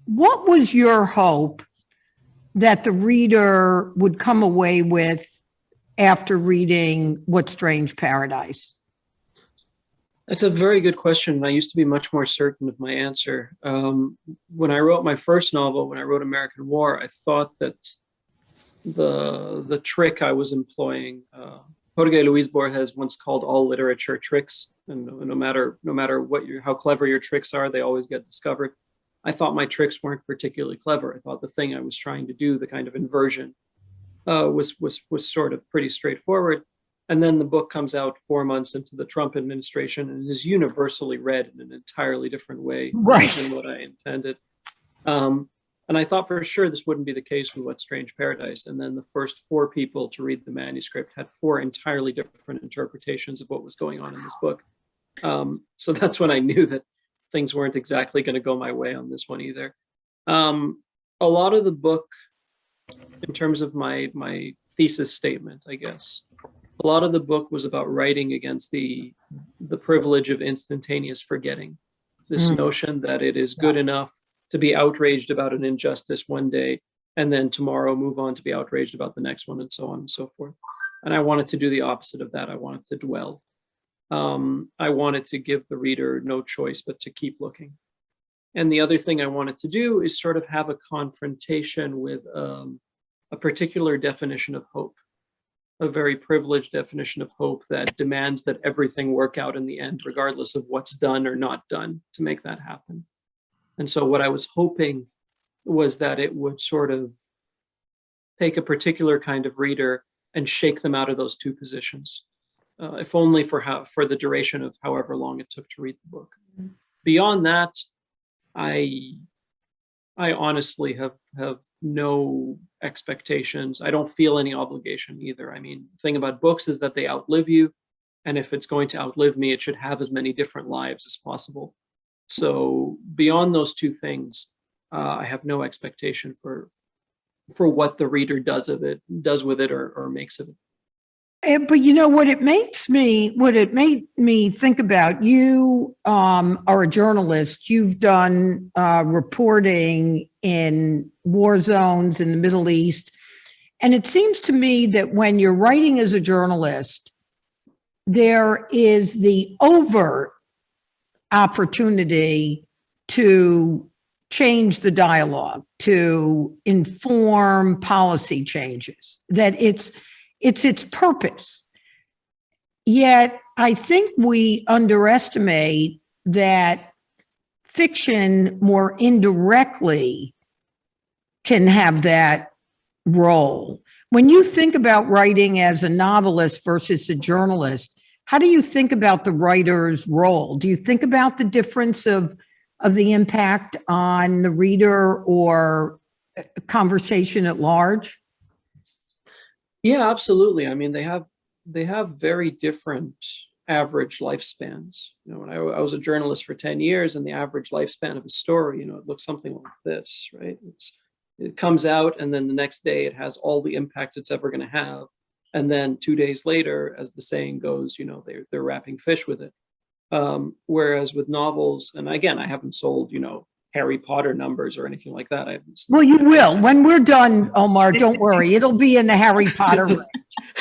what was your hope that the reader would come away with after reading What Strange Paradise? That's a very good question. I used to be much more certain of my answer. When I wrote my first novel, when I wrote American War, I thought that the trick I was employing, Jorge Luis Borges once called all literature tricks, and no matter how clever your tricks are, they always get discovered. I thought my tricks weren't particularly clever. I thought the thing I was trying to do, the kind of inversion, was sort of pretty straightforward. And then the book comes out 4 months into the Trump administration and is universally read in an entirely different way than what I intended. And I thought for sure this wouldn't be the case with What Strange Paradise. And then the first 4 people to read the manuscript had 4 entirely different interpretations of what was going on in this book. So that's when I knew that things weren't exactly going to go my way on this one either. A lot of the book, in terms of my thesis statement, I guess, a lot of the book was about writing against the privilege of instantaneous forgetting. This notion that it is good enough to be outraged about an injustice one day and then tomorrow move on to be outraged about the next one, and so on and so forth. And I wanted to do the opposite of that. I wanted to dwell. I wanted to give the reader no choice but to keep looking. And the other thing I wanted to do is sort of have a confrontation with a particular definition of hope, a very privileged definition of hope that demands that everything work out in the end, regardless of what's done or not done to make that happen. And so what I was hoping was that it would sort of take a particular kind of reader and shake them out of those two positions, if only for the duration of however long it took to read the book. Beyond that, I honestly have no expectations. I don't feel any obligation either. I mean, the thing about books is that they outlive you. And if it's going to outlive me, it should have as many different lives as possible. So beyond those two things, I have no expectation for what the reader does with it or makes of it. But you know what it made me think about, you are a journalist. You've done reporting in war zones in the Middle East. And it seems to me that when you're writing as a journalist, there is the overt opportunity to change the dialogue, to inform policy changes, that it's its purpose. Yet I think we underestimate that fiction more indirectly can have that role. When you think about writing as a novelist versus a journalist, how do you think about the writer's role? Do you think about the difference of the impact on the reader or conversation at large? Yeah, absolutely. I mean, they have very different average lifespans. You know, when I was a journalist for 10 years, and the average lifespan of a story, it looks something like this, right? It comes out, and then the next day it has all the impact it's ever going to have. And then 2 days later, as the saying goes, they're wrapping fish with it. Whereas with novels, and again, I haven't sold, Harry Potter numbers or anything like that. Well, you will. When we're done, Omar, don't worry. It'll be in the Harry Potter range.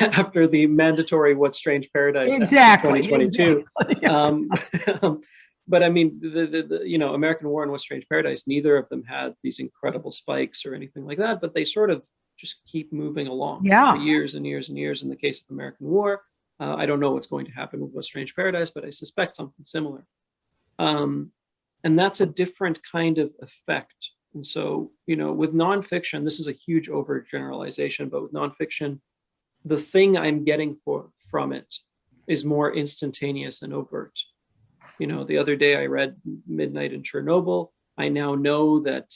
After the mandatory What Strange Paradise exactly 2022. Exactly. But I mean, the American War and What Strange Paradise, neither of them had these incredible spikes or anything like that, but they sort of just keep moving along for years and years and years. In the case of American War, I don't know what's going to happen with What Strange Paradise, but I suspect something similar. And that's a different kind of effect. And so, with nonfiction, this is a huge overgeneralization, but with nonfiction, the thing I'm getting from it is more instantaneous and overt. The other day I read Midnight in Chernobyl. I now know that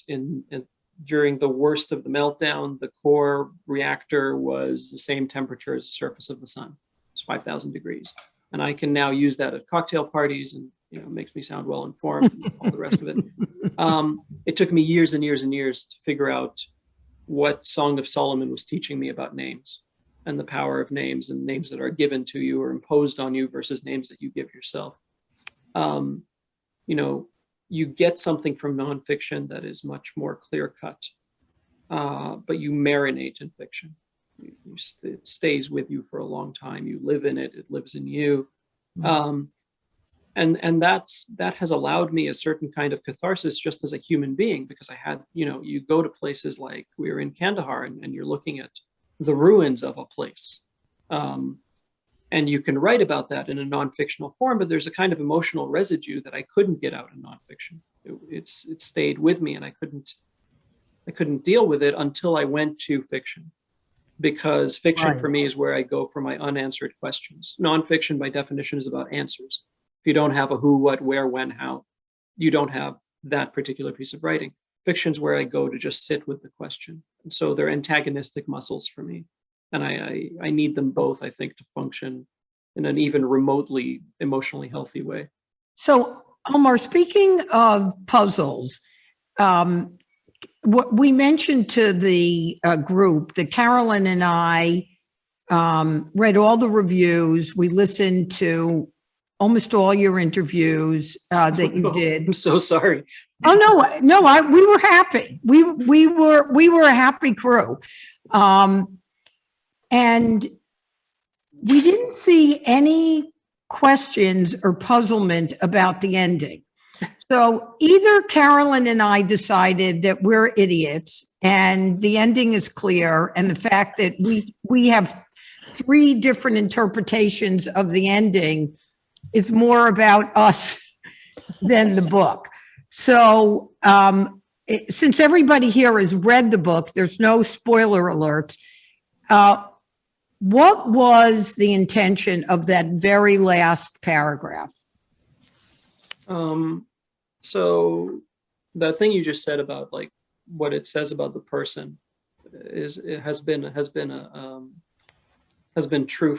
during the worst of the meltdown, the core reactor was the same temperature as the surface of the sun. It's 5,000 degrees. And I can now use that at cocktail parties, and it makes me sound well informed and all the rest of it. It took me years and years and years to figure out what Song of Solomon was teaching me about names and the power of names, and names that are given to you or imposed on you versus names that you give yourself. you get something from nonfiction that is much more clear cut, but you marinate in fiction. It stays with you for a long time. You live in it. It lives in you. And that has allowed me a certain kind of catharsis just as a human being, because I had, you go to places like we were in Kandahar, and you're looking at the ruins of a place. And you can write about that in a non-fictional form, but there's a kind of emotional residue that I couldn't get out in nonfiction. It stayed with me, and I couldn't deal with it until I went to fiction, because fiction for me is where I go for my unanswered questions. Nonfiction, by definition, is about answers. If you don't have a who, what, where, when, how, you don't have that particular piece of writing. Fiction's where I go to just sit with the question. And so they're antagonistic muscles for me. And I need them both, I think, to function in an even remotely emotionally healthy way. So, Omar, speaking of puzzles, what we mentioned to the group that Carolyn and I read all the reviews. We listened to almost all your interviews that you did. I'm so sorry. Oh no, we were happy. We were a happy crew, and we didn't see any questions or puzzlement about the ending. So either Carolyn and I decided that we're idiots and the ending is clear, and the fact that we have 3 different interpretations of the ending is more about us than the book. So since everybody here has read the book, there's no spoiler alerts. What was the intention of that very last paragraph? So the thing you just said about like what it says about the person has been true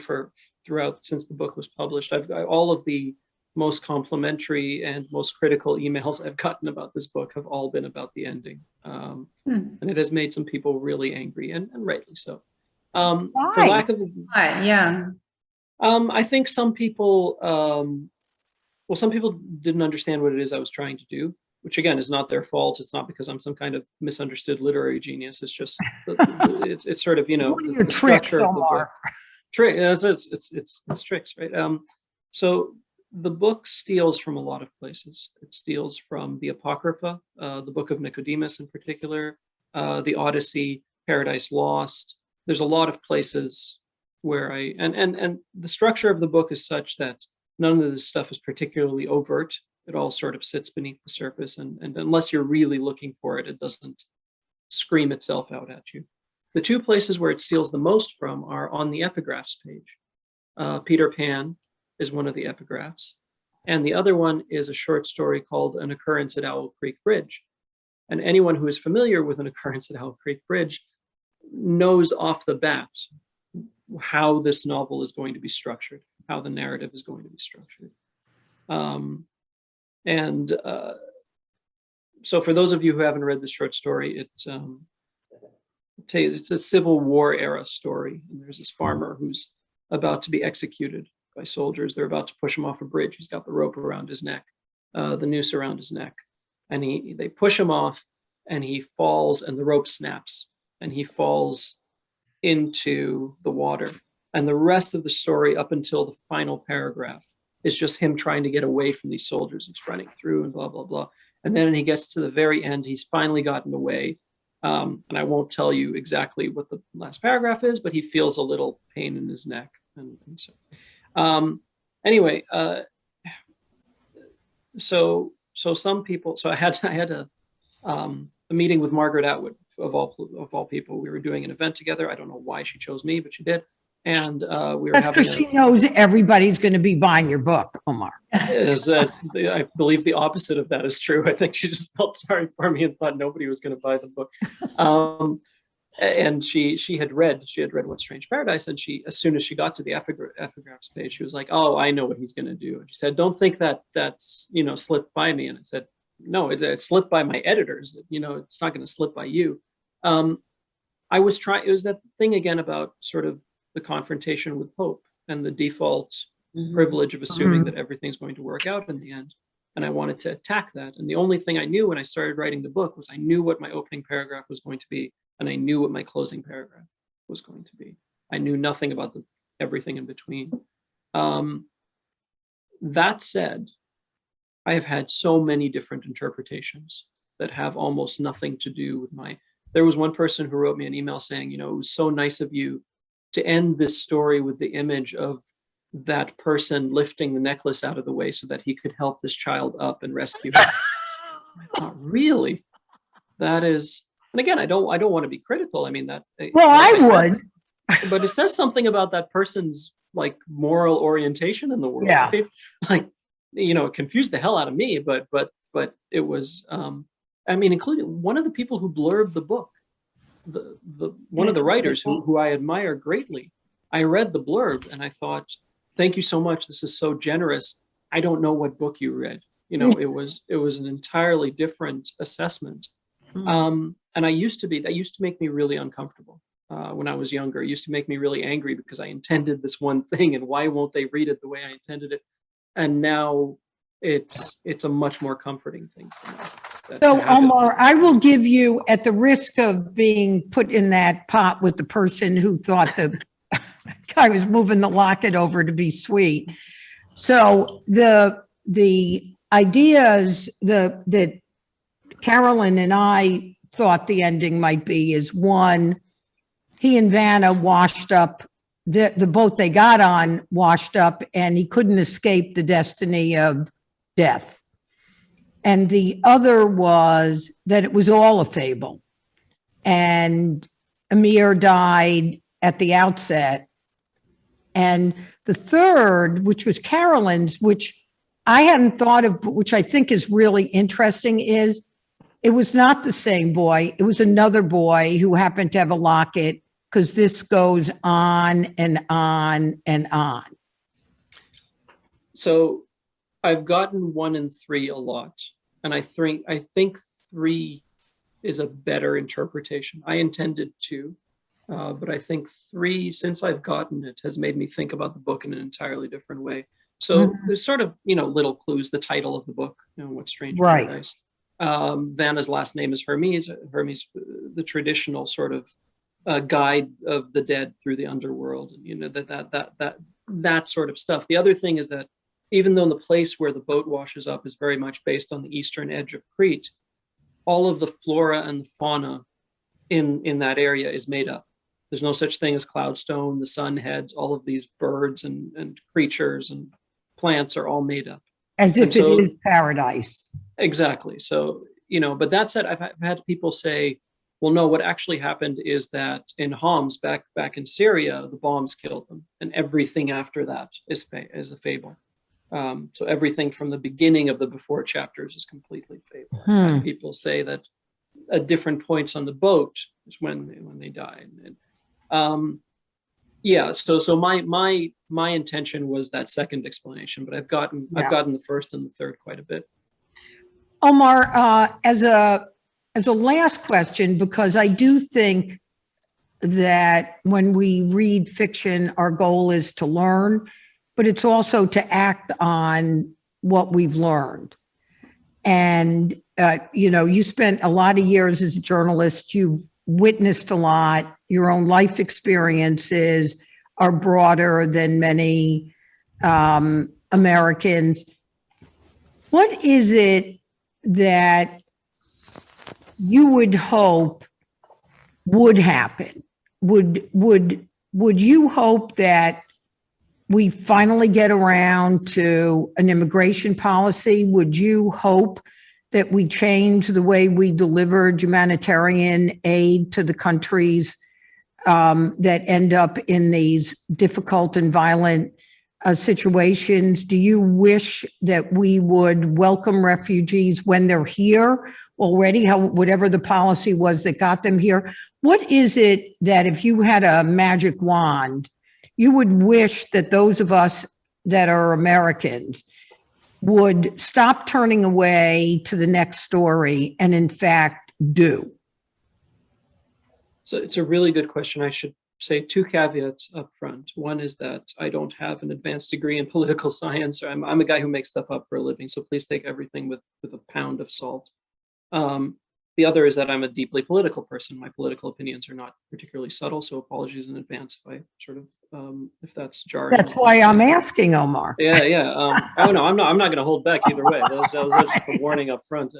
throughout since the book was published. All of the most complimentary and most critical emails I've gotten about this book have all been about the ending, and it has made some people really angry, and rightly so. Why? For lack of Yeah. I think some people some people didn't understand what it is I was trying to do, which again is not their fault. It's not because I'm some kind of misunderstood literary genius. It's just it's sort of One of your tricks, Omar. It's tricks, right? So the book steals from a lot of places. It steals from the Apocrypha, the Book of Nicodemus in particular, the Odyssey, Paradise Lost. There's a lot of places where and the structure of the book is such that none of this stuff is particularly overt. It all sort of sits beneath the surface, and unless you're really looking for it, it doesn't scream itself out at you. The 2 places where it steals the most from are on the epigraphs page. Peter Pan is one of the epigraphs, and the other one is a short story called An Occurrence at Owl Creek Bridge. And anyone who is familiar with An Occurrence at Owl Creek Bridge knows off the bat how this novel is going to be structured, how the narrative is going to be structured. So for those of you who haven't read this short story, it's a Civil War era story. And there's this farmer who's about to be executed by soldiers. They're about to push him off a bridge. He's got the rope around his neck, the noose around his neck. And they push him off, and he falls, and the rope snaps, and he falls into the water. And the rest of the story up until the final paragraph is just him trying to get away from these soldiers. He's running through and blah, blah, blah. And then he gets to the very end, he's finally gotten away. And I won't tell you exactly what the last paragraph is, but he feels a little pain in his neck. And so, anyway, so some people, so I had a meeting with Margaret Atwood of all people. We were doing an event together. I don't know why she chose me, but she did. And we were That's because she knows everybody's going to be buying your book, Omar. I believe the opposite of that is true. I think she just felt sorry for me and thought nobody was going to buy the book. And she had read What Strange Paradise, and as soon as she got to the epigraphs page, she was like, "Oh, I know what he's going to do." And she said, "Don't think that's slipped by me." And I said, "No, it slipped by my editors. It's not going to slip by you." I was trying. It was that thing again about sort of the confrontation with hope and the default privilege of assuming that everything's going to work out in the end. and I wanted to attack that. And the only thing I knew when I started writing the book was I knew what my opening paragraph was going to be, and I knew what my closing paragraph was going to be. I knew nothing about everything in between. That said, I have had so many different interpretations that have almost nothing to do with my. There was one person who wrote me an email saying, it was so nice of you to end this story with the image of that person lifting the necklace out of the way so that he could help this child up and rescue him. I thought, really? That is, and again, I don't want to be critical. I mean, that. Well, I would. But it says something about that person's like moral orientation in the world. Yeah. Right? Like, it confused the hell out of me, but it was, I mean, including one of the people who blurbed the book, one of the writers who I admire greatly. I read the blurb and I thought, thank you so much. This is so generous. I don't know what book you read. It was an entirely different assessment. And that used to make me really uncomfortable when I was younger. It used to make me really angry because I intended this one thing, and why won't they read it the way I intended it? And now it's a much more comforting thing for me. So, Omar, I will give you, at the risk of being put in that pot with the person who thought the guy was moving the locket over to be sweet. So the ideas that Carolyn and I thought the ending might be is, one, he and Vanna washed up, the boat they got on washed up, and he couldn't escape the destiny of death. And the other was that it was all a fable. And Amir died at the outset. And the third, which was Carolyn's, which I hadn't thought of, but which I think is really interesting, is it was not the same boy. It was another boy who happened to have a locket, because this goes on and on and on. So I've gotten 1 and 3 a lot. And I think 3 is a better interpretation. I intended 2, but I think 3, since I've gotten it, has made me think about the book in an entirely different way. So there's sort of, little clues, the title of the book, What's Strange Right. Paradise. Vanna's last name is Hermes. Hermes, the traditional sort of guide of the dead through the underworld, and that sort of stuff. The other thing is that even though the place where the boat washes up is very much based on the eastern edge of Crete, all of the flora and the fauna in that area is made up. There's no such thing as cloudstone, the sun heads, all of these birds and creatures and plants are all made up. As if it is paradise. Exactly. So, but that said, I've had people say, well, no, what actually happened is that in Homs, back in Syria, the bombs killed them, and everything after that is a fable. So everything from the beginning of the before chapters is completely fable. And people say that at different points on the boat is when they die. So my intention was that second explanation, but I've gotten the first and the third quite a bit. Omar, as a last question, because I do think that when we read fiction, our goal is to learn, but it's also to act on what we've learned. And, you spent a lot of years as a journalist. You've witnessed a lot. Your own life experiences are broader than many Americans. What is it that you would hope would happen? Would you hope that we finally get around to an immigration policy? Would you hope that we change the way we delivered humanitarian aid to the countries that end up in these difficult and violent situations? Do you wish that we would welcome refugees when they're here already, whatever the policy was that got them here? What is it that, if you had a magic wand, you would wish that those of us that are Americans would stop turning away to the next story and in fact do? So it's a really good question. I should say two caveats up front. One is that I don't have an advanced degree in political science. I'm a guy who makes stuff up for a living, so please take everything with a pound of salt. The other is that I'm a deeply political person. My political opinions are not particularly subtle, so apologies in advance if I sort of if that's jarring. That's why I'm asking, Omar. Yeah. Oh no, I'm not going to hold back either way. That was just a warning up front.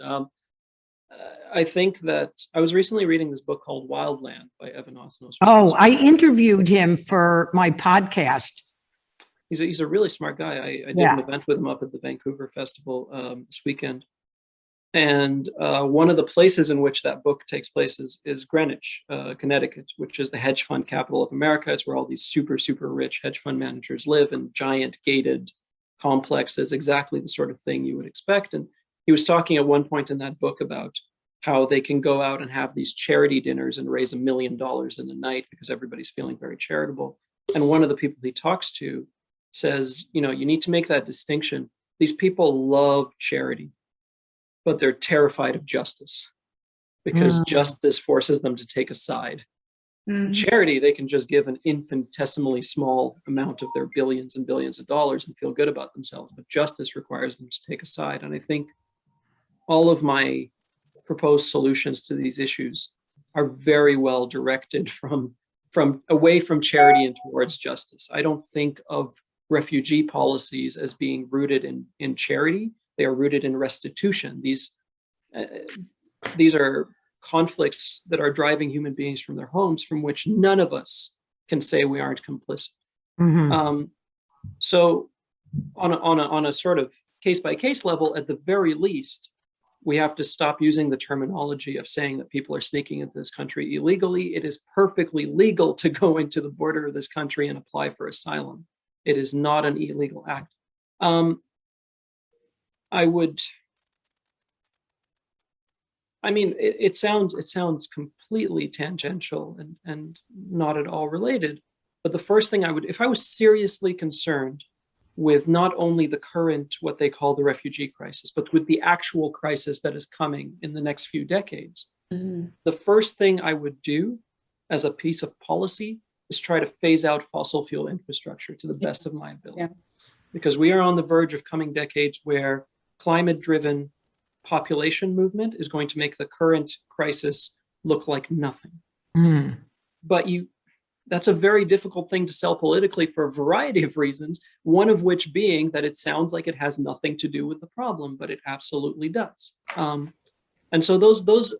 I think that I was recently reading this book called Wildland by Evan Osnos. Oh, I interviewed him for my podcast. He's a really smart guy. I did an event with him up at the Vancouver Festival this weekend. And one of the places in which that book takes place is Greenwich, Connecticut, which is the hedge fund capital of America. It's where all these super, super rich hedge fund managers live in giant gated complexes, exactly the sort of thing you would expect. And he was talking at one point in that book about how they can go out and have these charity dinners and raise $1 million in a night because everybody's feeling very charitable. And one of the people he talks to says, you need to make that distinction. These people love charity, but they're terrified of justice because justice forces them to take a side. Charity, they can just give an infinitesimally small amount of their billions and billions of dollars and feel good about themselves, but justice requires them to take a side. And I think all of my proposed solutions to these issues are very well directed from away from charity and towards justice. I don't think of refugee policies as being rooted in charity. They are rooted in restitution. These are conflicts that are driving human beings from their homes, from which none of us can say we aren't complicit. So on a sort of case-by-case level, at the very least, we have to stop using the terminology of saying that people are sneaking into this country illegally. It is perfectly legal to go into the border of this country and apply for asylum. It is not an illegal act. It sounds completely tangential and not at all related. But the first thing if I was seriously concerned with not only the current, what they call the refugee crisis, but with the actual crisis that is coming in the next few decades, the first thing I would do as a piece of policy is try to phase out fossil fuel infrastructure to the best of my ability. Because we are on the verge of coming decades where climate-driven population movement is going to make the current crisis look like nothing. But that's a very difficult thing to sell politically for a variety of reasons, one of which being that it sounds like it has nothing to do with the problem, but it absolutely does. And so those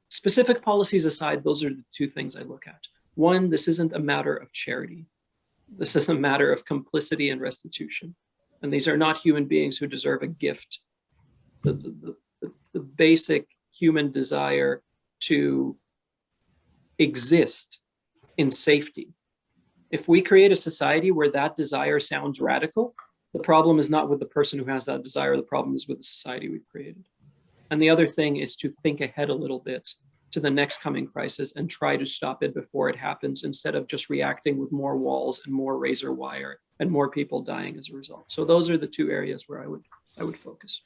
specific policies aside, those are the two things I look at. One, this isn't a matter of charity. This is a matter of complicity and restitution. And these are not human beings who deserve a gift. The basic human desire to exist in safety. If we create a society where that desire sounds radical, the problem is not with the person who has that desire, the problem is with the society we've created. And the other thing is to think ahead a little bit to the next coming crisis and try to stop it before it happens, instead of just reacting with more walls and more razor wire and more people dying as a result. So those are the two areas where I would focus.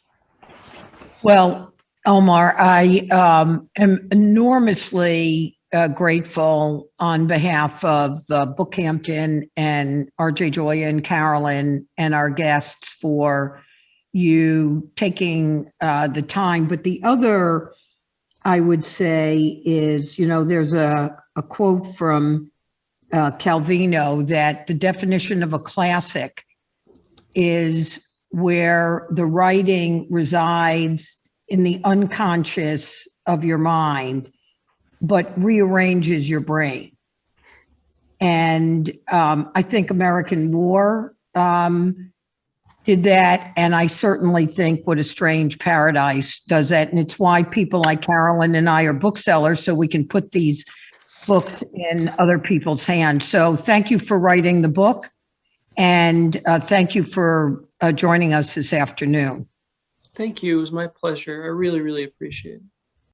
Well, Omar, I am enormously grateful on behalf of BookHampton and RJ Joya and Carolyn and our guests for you taking the time. But the other, I would say, is, there's a quote from Calvino that the definition of a classic is where the writing resides in the unconscious of your mind, but rearranges your brain. And I think American War did that. And I certainly think What a Strange Paradise does that. And it's why people like Carolyn and I are booksellers, so we can put these books in other people's hands. So thank you for writing the book. And thank you for joining us this afternoon. Thank you. It was my pleasure. I really, really appreciate it.